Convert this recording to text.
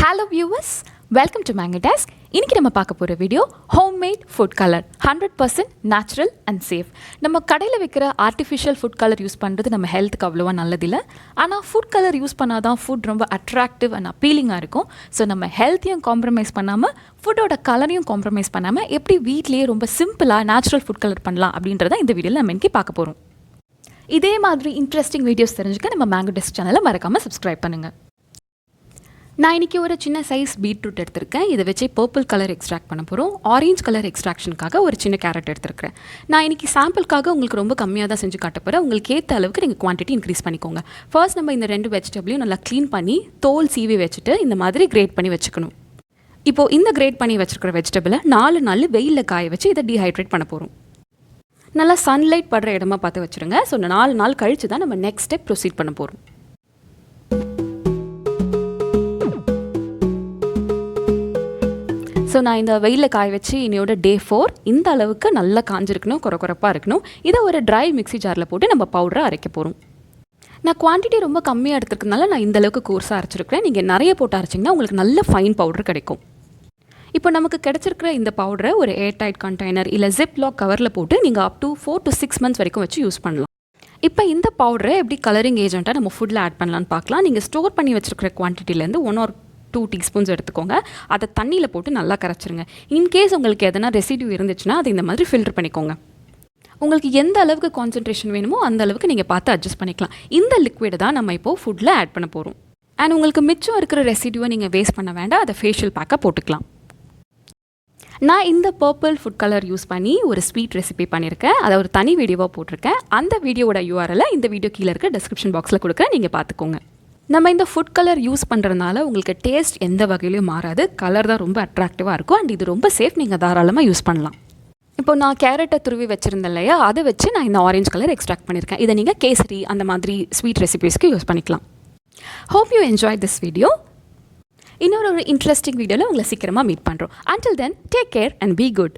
Hello viewers, welcome to Mango Desk. இன்னைக்கு நம்ம பார்க்க போற video homemade food color 100% natural and safe. நம்ம கடையில் விற்கிற artificial food color யூஸ் பண்ணுறது நம்ம ஹெல்த்துக்கு அவ்வளோவா நல்லதில்லை. ஆனால் ஃபுட் கலர் யூஸ் பண்ணாதான் ஃபுட் ரொம்ப அட்ராக்டிவ் அண்ட் அப்பீலிங்காக இருக்கும். ஸோ நம்ம ஹெல்த்தையும் காம்ப்ரமைஸ் பண்ணாமல் ஃபுட்டோட கலரையும் காம்ப்ரமைஸ் பண்ணாமல் எப்படி வீட்லேயே ரொம்ப சிம்பிளாக நேச்சுரல் ஃபுட் கலர் பண்ணலாம் அப்படின்றத இந்த வீடியோவில் நம்ம இன்னைக்கு பார்க்க போகிறோம். இதே மாதிரி இன்ட்ரெஸ்டிங் வீடியோஸ் தெரிஞ்சுக்க நம்ம மேங்கோ டெஸ்க் சேனலை மறக்காமல் சப்ஸ்கிரைப் பண்ணுங்கள். நான் இன்றைக்கி ஒரு சின்ன சைஸ் பீட்ரூட் எடுத்திருக்கேன். இதை வச்சு பர்பிள் கலர் எக்ஸ்ட்ராக்ட் பண்ண போகிறோம். ஆரஞ்ச் கலர் எக்ஸ்ட்ராக்ஷனுக்காக ஒரு சின்ன கேரட் எடுத்துருக்கேன். நான் இன்றைக்கி சாம்பிளுக்காக உங்களுக்கு ரொம்ப கம்மியாக தான் செஞ்சு காட்ட போகிறேன். உங்களுக்கு ஏற்ற அளவுக்கு நீங்கள் குவான்டிட்டி இன்க்ரீஸ் பண்ணிக்கோங்க. ஃபர்ஸ்ட் நம்ம இந்த 2 வெஜிடபிளையும் நல்லா க்ளீன் பண்ணி தோல் சீவி வச்சுட்டு இந்த மாதிரி கிரேட் பண்ணி வச்சுக்கணும். இப்போது இந்த கிரேட் பண்ணி வச்சுருக்கிற வெஜிடபிளை 4 நாள் வெயிலில் காய வச்சு இதை டீஹைட்ரேட் பண்ண போகிறோம். நல்லா சன்லைட் படுற இடமா பார்த்து வச்சுருங்க. ஸோ 4 நாள் கழித்து தான் நம்ம நெக்ஸ்ட் ஸ்டெப் ப்ரொசீட் பண்ண போகிறோம். ஸோ நான் இந்த வெயிலில் காய வச்சு இன்னையோட டே 4 இந்த அளவுக்கு நல்லா காஞ்சிருக்கணும், குறப்பாக இருக்கணும். இதை ஒரு ட்ரை மிக்ஸி ஜாரில் போட்டு நம்ம பவுடரை அரைக்க போகிறோம். நான் குவான்டிட்டி ரொம்ப கம்மியாக எடுத்துருக்கனால நான் இந்த அளவுக்கு கோர்ஸாக அரைச்சிருக்கிறேன். நீங்கள் நிறைய போட்டு அரைச்சிங்கன்னா உங்களுக்கு நல்ல ஃபைன் பவுடர் கிடைக்கும். இப்போ நமக்கு கிடச்சிருக்கிற இந்த பவுடரை ஒரு ஏர்டைட் கண்டெய்னர் இல்லை ஜிப் லாக் கவரில் போட்டு நீங்கள் அப் டு 4 to 6 months வரைக்கும் வச்சு யூஸ் பண்ணலாம். இப்போ இந்த பவுடரை எப்படி கலரிங் ஏஜென்ட்டாக நம்ம ஃபுட்டில் ஆட் பண்ணலான்னு பார்க்கலாம். நீங்கள் ஸ்டோர் பண்ணி வச்சுருக்கிற குவான்டிட்டிலேருந்து 1 or 2 teaspoons எடுத்துக்கோங்க. அதை தண்ணியில் போட்டு நல்லா கரைச்சிருங்க. இன்கேஸ் உங்களுக்கு எதனா ரெசிடியூ இருந்துச்சுன்னா அதை இந்த மாதிரி ஃபில்டர் பண்ணிக்கோங்க. உங்களுக்கு எந்த அளவுக்கு கான்சன்ட்ரேஷன் வேணுமோ அந்த அளவுக்கு நீங்கள் பார்த்து அட்ஜஸ்ட் பண்ணிக்கலாம். இந்த லிக்விடை தான் நம்ம இப்போது ஃபுட்டில் ஆட் பண்ண போகிறோம். அண்ட் உங்களுக்கு மிச்சம் இருக்கிற ரெசிடியூவை நீங்கள் வேஸ்ட் பண்ண வேண்டாம். அதை ஃபேஷியல் பேக்காக போட்டுக்கலாம். நான் இந்த பர்பிள் ஃபுட் கலர் யூஸ் பண்ணி ஒரு ஸ்வீட் ரெசிபி பண்ணியிருக்கேன். அதை ஒரு தனி வீடியோவாக போட்டிருக்கேன். அந்த வீடியோவோட URL இந்த வீடியோ கீழே இருக்க டிஸ்கிரிப்ஷன் பாக்ஸில் கொடுக்குறேன், நீங்கள் பார்த்துக்கோங்க. நம்ம இந்த ஃபுட் கலர் யூஸ் பண்ணுறதுனால உங்களுக்கு டேஸ்ட் எந்த வகையிலையும் மாறாது. கலர் தான் ரொம்ப அட்ராக்டிவாக இருக்கும். அண்ட் இது ரொம்ப சேஃப். நீங்கள் தாராளமாக யூஸ் பண்ணலாம். இப்போ நான் கேரட்டை துருவி வச்சுருந்தேன் இல்லையா, அதை வச்சு நான் இந்த ஆரஞ்சு கலர் எக்ஸ்ட்ராக்ட் பண்ணியிருக்கேன். இதை நீங்கள் கேசரி அந்த மாதிரி ஸ்வீட் ரெசிபீஸ்க்கு யூஸ் பண்ணிக்கலாம். Hope you enjoy this video. இன்னொரு இன்ட்ரெஸ்டிங் வீடியோவில் உங்களை சீக்கிரமாக மீட் பண்ணுறோம். Until then, take care and be good.